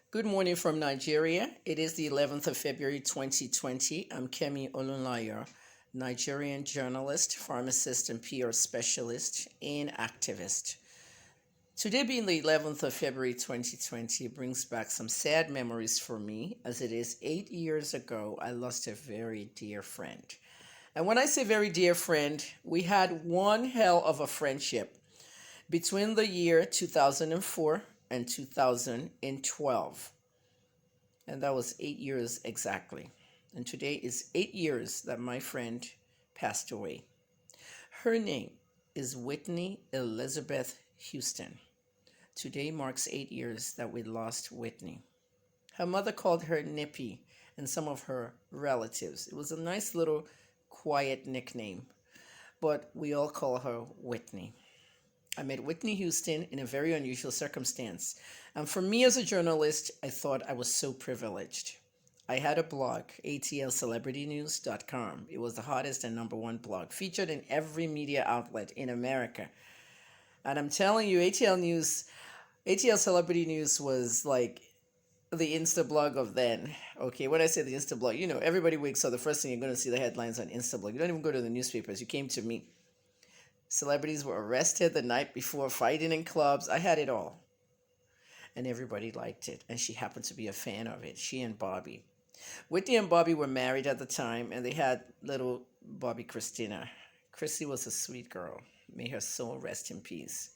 Good morning from Nigeria. It is the 11th of February 2020. I'm Kemi Olunlayo, Nigerian journalist, pharmacist, and PR specialist and activist. Today being the 11th of February 2020 brings back some sad memories for me, as it is 8 years ago I lost a very dear friend. And when I say very dear friend, we had one hell of a friendship between the year 2004 and 2012. And that was 8 years exactly. And today is 8 years that my friend passed away. Her name is Whitney Elizabeth Houston. Today marks 8 years that we lost Whitney. Her mother called her Nippy and some of her relatives. It was a nice little quiet nickname, but we all call her Whitney. I met Whitney Houston in a very unusual circumstance. And for me as a journalist, I thought I was so privileged. I had a blog, atlcelebritynews.com. It was the hottest and number one blog, featured in every media outlet in America. And I'm telling you, ATL Celebrity News was like the Insta blog of then. Okay, when I say the Insta blog, everybody wakes up, the first thing you're going to see the headlines on Insta blog. You don't even go to the newspapers. You came to me. Celebrities were arrested the night before, fighting in clubs. I had it all. And everybody liked it. And she happened to be a fan of it. She and Bobby. Whitney and Bobby were married at the time, and they had little Bobby Christina. Chrissy was a sweet girl. May her soul rest in peace.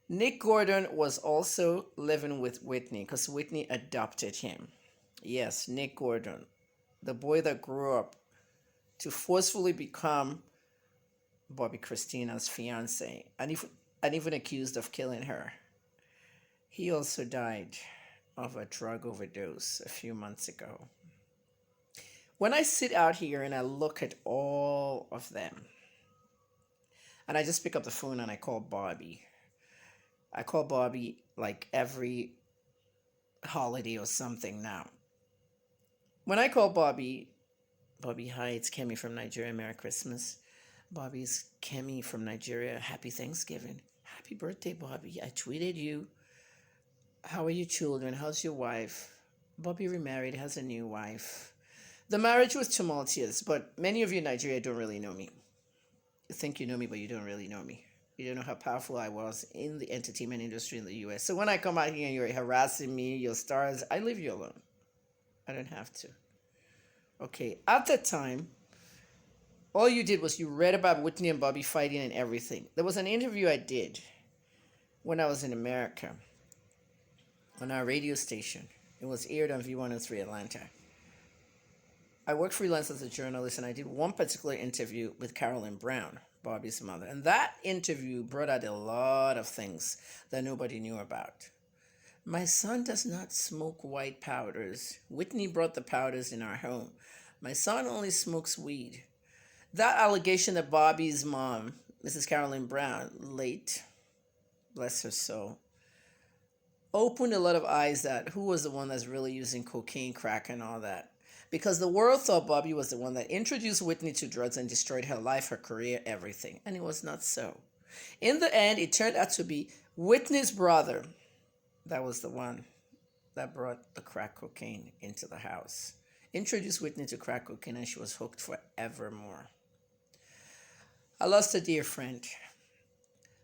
Nick Gordon was also living with Whitney because Whitney adopted him. Yes, Nick Gordon, the boy that grew up to forcefully become Bobby Christina's fiance, and even accused of killing her. He also died of a drug overdose a few months ago. When I sit out here and I look at all of them, and I just pick up the phone and I call Bobby. I call Bobby like every holiday or something now. When I call Bobby, hi, it's Kemi from Nigeria, Merry Christmas. Bobby's Kemi from Nigeria, Happy Thanksgiving. Happy birthday, Bobby. I tweeted you. How are your children? How's your wife? Bobby remarried, has a new wife. The marriage was tumultuous, but many of you in Nigeria don't really know me. You think you know me, but you don't really know me. You don't know how powerful I was in the entertainment industry in the US. So when I come out here and you're harassing me, your stars, I leave you alone. I don't have to. Okay, at that time, all you did was you read about Whitney and Bobby fighting and everything. There was an interview I did when I was in America on our radio station. It was aired on V103 Atlanta. I worked freelance as a journalist, and I did one particular interview with Carolyn Brown, Bobby's mother. And that interview brought out a lot of things that nobody knew about. My son does not smoke white powders. Whitney brought the powders in our home. My son only smokes weed. That allegation that Bobby's mom, Mrs. Carolyn Brown, late, bless her soul, opened a lot of eyes that who was the one that's really using cocaine, crack, and all that. Because the world thought Bobby was the one that introduced Whitney to drugs and destroyed her life, her career, everything. And it was not so. In the end, it turned out to be Whitney's brother that was the one that brought the crack cocaine into the house. Introduced Whitney to crack cocaine, and she was hooked forevermore. I lost a dear friend.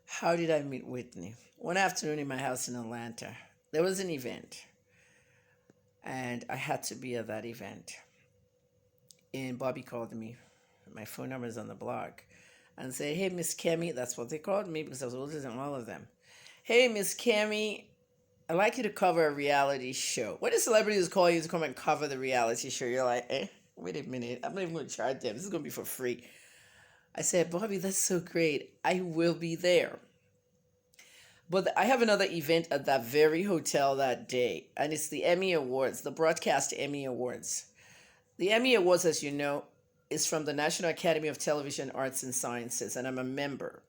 How did I meet Whitney? One afternoon in my house in Atlanta, there was an event, and I had to be at that event. And Bobby called me. My phone number is on the blog. And said, hey, Miss Kemi, that's what they called me because I was older than all of them. Hey, Miss Kemi, I'd like you to cover a reality show. What do celebrities call you to come and cover the reality show? You're like, wait a minute. I'm not even going to charge them. This is going to be for free. I said, Bobby, that's so great. I will be there. But I have another event at that very hotel that day, and it's the Emmy Awards, the Broadcast Emmy Awards. The Emmy Awards, as you know, is from the National Academy of Television Arts and Sciences, and I'm a member.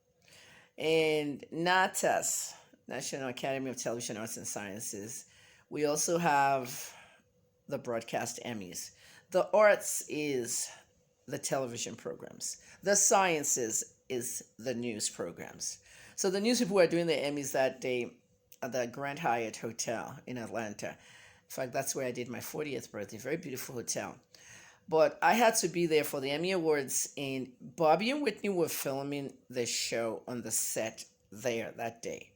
And NATAS, National Academy of Television Arts and Sciences, we also have the Broadcast Emmys. The arts is the television programs. The sciences is the news programs. So the news people were doing the Emmys that day. at the Grand Hyatt Hotel in Atlanta. In fact, that's where I did my 40th birthday. Very beautiful hotel. But I had to be there for the Emmy Awards, and Bobby and Whitney were filming the show on the set there that day.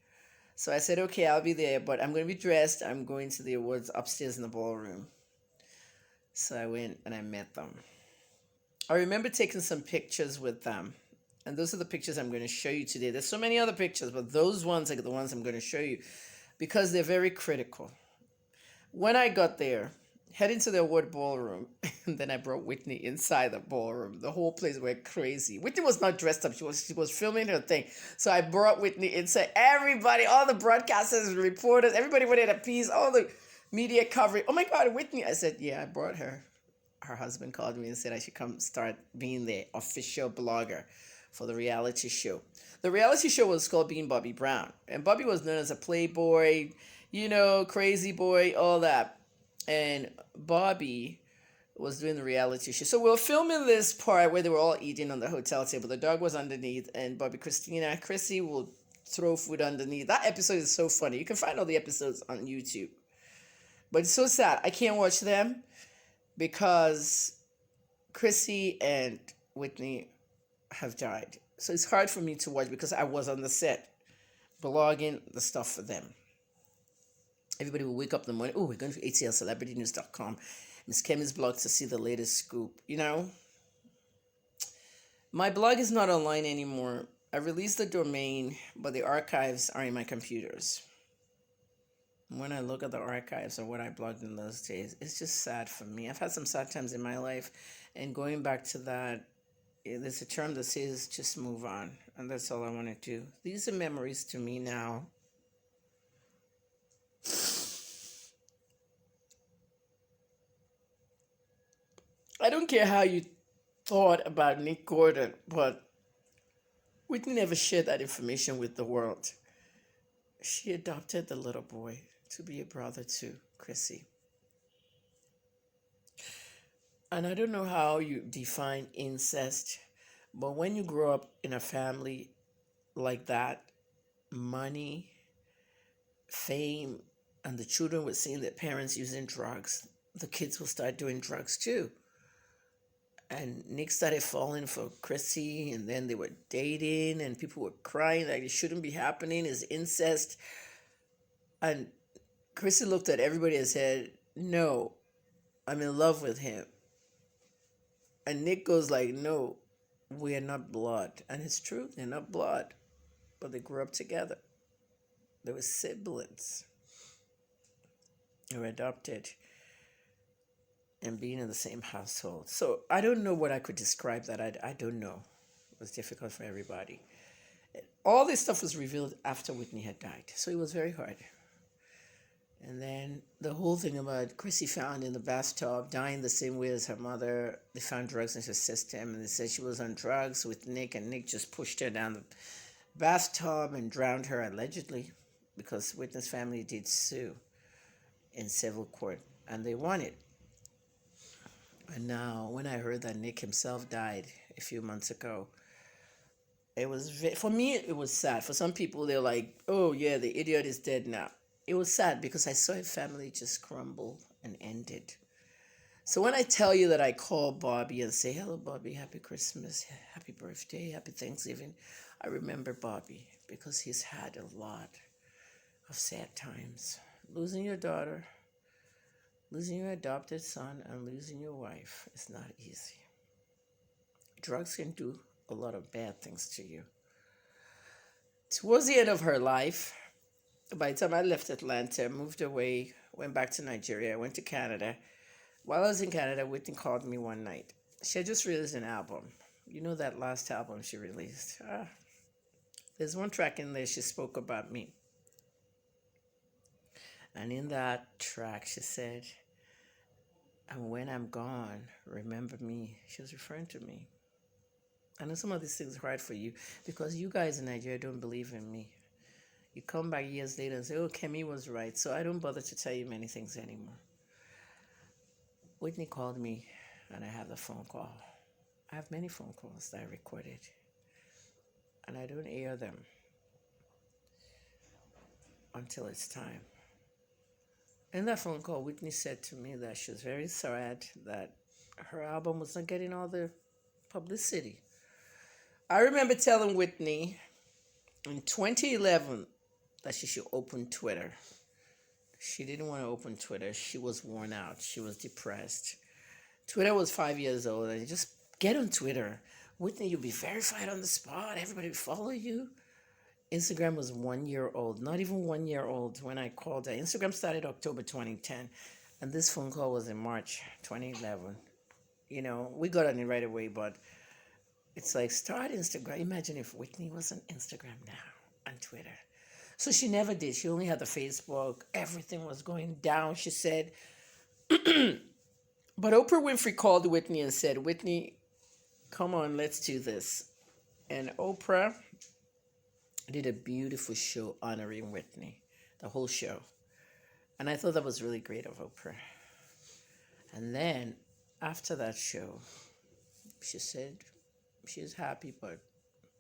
So I said, okay, I'll be there, but I'm going to be dressed. I'm going to the awards upstairs in the ballroom. So I went and I met them. I remember taking some pictures with them. And those are the pictures I'm going to show you today. There's so many other pictures, but those ones are the ones I'm going to show you because they're very critical. When I got there, heading to the award ballroom, and then I brought Whitney inside the ballroom. The whole place went crazy. Whitney was not dressed up. She was filming her thing. So I brought Whitney inside. Everybody, all the broadcasters, reporters, everybody wanted a piece, all the media coverage. Oh my God, Whitney. I said, yeah, I brought her. Her husband called me and said I should come start being the official blogger for the reality show. The reality show was called Being Bobby Brown. And Bobby was known as a playboy, crazy boy, all that. And Bobby was doing the reality show. So we were filming this part where they were all eating on the hotel table. The dog was underneath, and Chrissy will throw food underneath. That episode is so funny. You can find all the episodes on YouTube. But it's so sad. I can't watch them because Chrissy and Whitney have died. So it's hard for me to watch because I was on the set blogging the stuff for them. Everybody will wake up in the morning. Oh, we're going to atlcelebritynews.com. Miss Kemi's blog to see the latest scoop. My blog is not online anymore. I released the domain, but the archives are in my computers. When I look at the archives of what I blogged in those days, it's just sad for me. I've had some sad times in my life, and going back to that, there's a term that says just move on, and that's all I want to do. These are memories to me now. I don't care how you thought about Nick Gordon, but Whitney never shared that information with the world. She adopted the little boy to be a brother to Chrissy. And I don't know how you define incest, but when you grow up in a family like that, money, fame, and the children were seeing their parents using drugs, the kids will start doing drugs too. And Nick started falling for Chrissy, and then they were dating, and people were crying like it shouldn't be happening, it's incest. And Chrissy looked at everybody and said, no, I'm in love with him. And Nick goes like, no, we are not blood. And it's true, they're not blood, but they grew up together. They were siblings. They were adopted and being in the same household. So I don't know what I could describe that. I don't know. It was difficult for everybody. All this stuff was revealed after Whitney had died. So it was very hard. And then the whole thing about Chrissy found in the bathtub, dying the same way as her mother. They found drugs in her system, and they said she was on drugs with Nick, and Nick just pushed her down the bathtub and drowned her, allegedly, because Whitney's family did sue in civil court, and they won it. And now, when I heard that Nick himself died a few months ago, it was, for me, it was sad. For some people, they're like, oh yeah, the idiot is dead now. It was sad because I saw a family just crumble and ended. So when I tell you that I call Bobby and say, hello, Bobby, happy Christmas, happy birthday, happy Thanksgiving, I remember Bobby because he's had a lot of sad times. Losing your daughter, losing your adopted son, and losing your wife is not easy. Drugs can do a lot of bad things to you. Towards the end of her life, by the time I left Atlanta, moved away, went back to Nigeria, went to Canada. While I was in Canada, Whitney called me one night. She had just released an album. You know that last album she released? There's one track in there she spoke about me. And in that track, she said, and when I'm gone, remember me. She was referring to me. I know some of these things are hard for you because you guys in Nigeria don't believe in me. You come back years later and say, oh, Kemi was right. So I don't bother to tell you many things anymore. Whitney called me, and I have the phone call. I have many phone calls that I recorded, and I don't air them. until it's time. In that phone call, Whitney said to me that she was very sad that her album was not getting all the publicity. I remember telling Whitney in 2011 that she should open Twitter. She didn't want to open Twitter. She was worn out. She was depressed. Twitter was 5 years old, and just get on Twitter. Whitney, you'll be verified on the spot. Everybody will follow you. Instagram was 1 year old, not even 1 year old when I called her. Instagram started October 2010, and this phone call was in March 2011. You know, we got on it right away, but it's like, start Instagram. Imagine if Whitney was on Instagram now, on Twitter. So she never did. She only had the Facebook. Everything was going down, she said. But Oprah Winfrey called Whitney and said, Whitney, come on, let's do this. And Oprah did a beautiful show honoring Whitney, the whole show. And I thought that was really great of Oprah. And then after that show, she said she's happy, but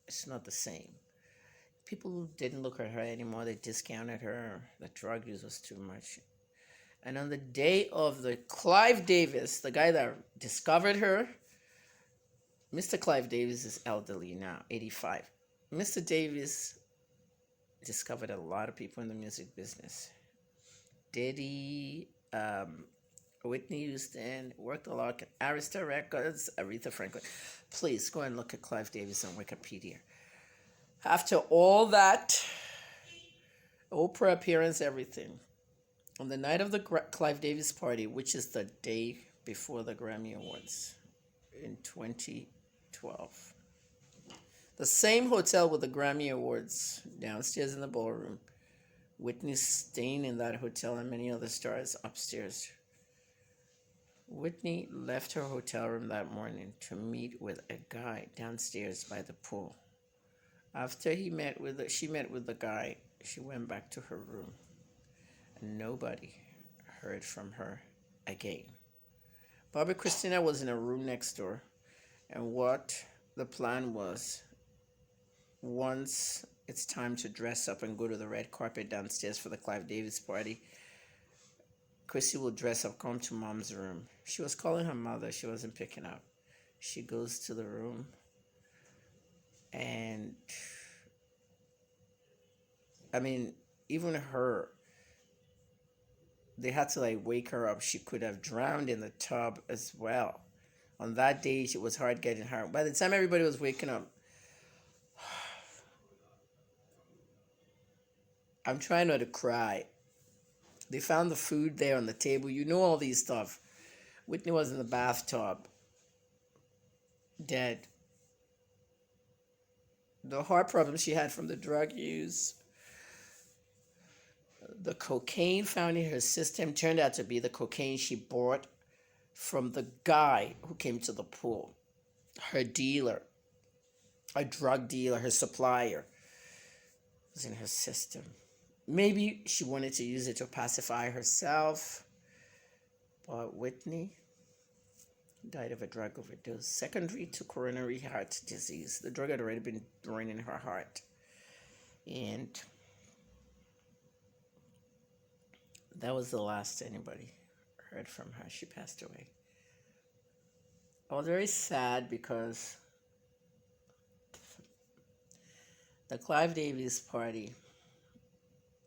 it's not the same. People didn't look at her anymore. They discounted her. The drug use was too much. And on the day of the Clive Davis, the guy that discovered her, Mr. Clive Davis is elderly now, 85. Mr. Davis discovered a lot of people in the music business. Diddy, Whitney Houston, worked a lot at Arista Records, Aretha Franklin. Please go and look at Clive Davis on Wikipedia. After all that, Oprah appearance, everything, on the night of the Clive Davis party, which is the day before the Grammy Awards in 2012, the same hotel with the Grammy Awards downstairs in the ballroom, Whitney's staying in that hotel and many other stars upstairs. Whitney left her hotel room that morning to meet with a guy downstairs by the pool. After she met with the guy, she went back to her room, and nobody heard from her again. Bobby Christina was in a room next door, and what the plan was, once it's time to dress up and go to the red carpet downstairs for the Clive Davis party, Chrissy will dress up, come to mom's room. She was calling her mother. She wasn't picking up. She goes to the room, and I mean, even her, they had to like wake her up. She could have drowned in the tub as well. On that day, it was hard getting her. By the time everybody was waking up, I'm trying not to cry. They found the food there on the table. You know all these stuff. Whitney was in the bathtub, dead. The heart problems she had from the drug use. The cocaine found in her system turned out to be the cocaine she bought from the guy who came to the pool. Her dealer, a drug dealer, her supplier, was in her system. Maybe she wanted to use it to pacify herself. But Whitney died of a drug overdose, secondary to coronary heart disease. The drug had already been draining her heart. And that was the last anybody heard from her. She passed away. I was very sad because the Clive Davis party,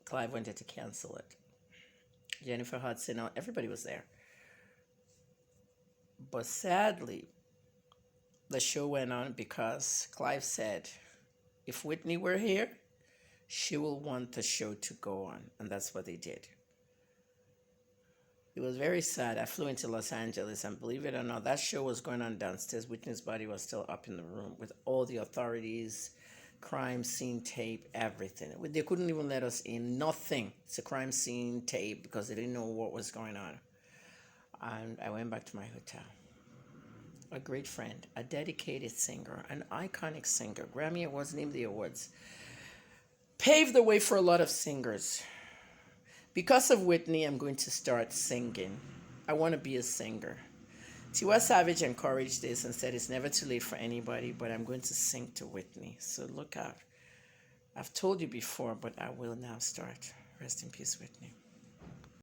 Clive wanted to cancel it. Jennifer Hudson, everybody was there. But sadly, the show went on because Clive said, if Whitney were here, she will want the show to go on. And that's what they did. It was very sad. I flew into Los Angeles, and believe it or not, that show was going on downstairs. Whitney's body was still up in the room with all the authorities, crime scene tape, everything. They couldn't even let us in. Nothing. It's a crime scene tape because they didn't know what was going on. And I went back to my hotel. A great friend, a dedicated singer, an iconic singer, Grammy Awards, named the awards, paved the way for a lot of singers. Because of Whitney, I'm going to start singing. I want to be a singer. Tiwa Savage encouraged this and said it's never too late for anybody, but I'm going to sing to Whitney. So look out. I've told you before, but I will now start. Rest in peace, Whitney.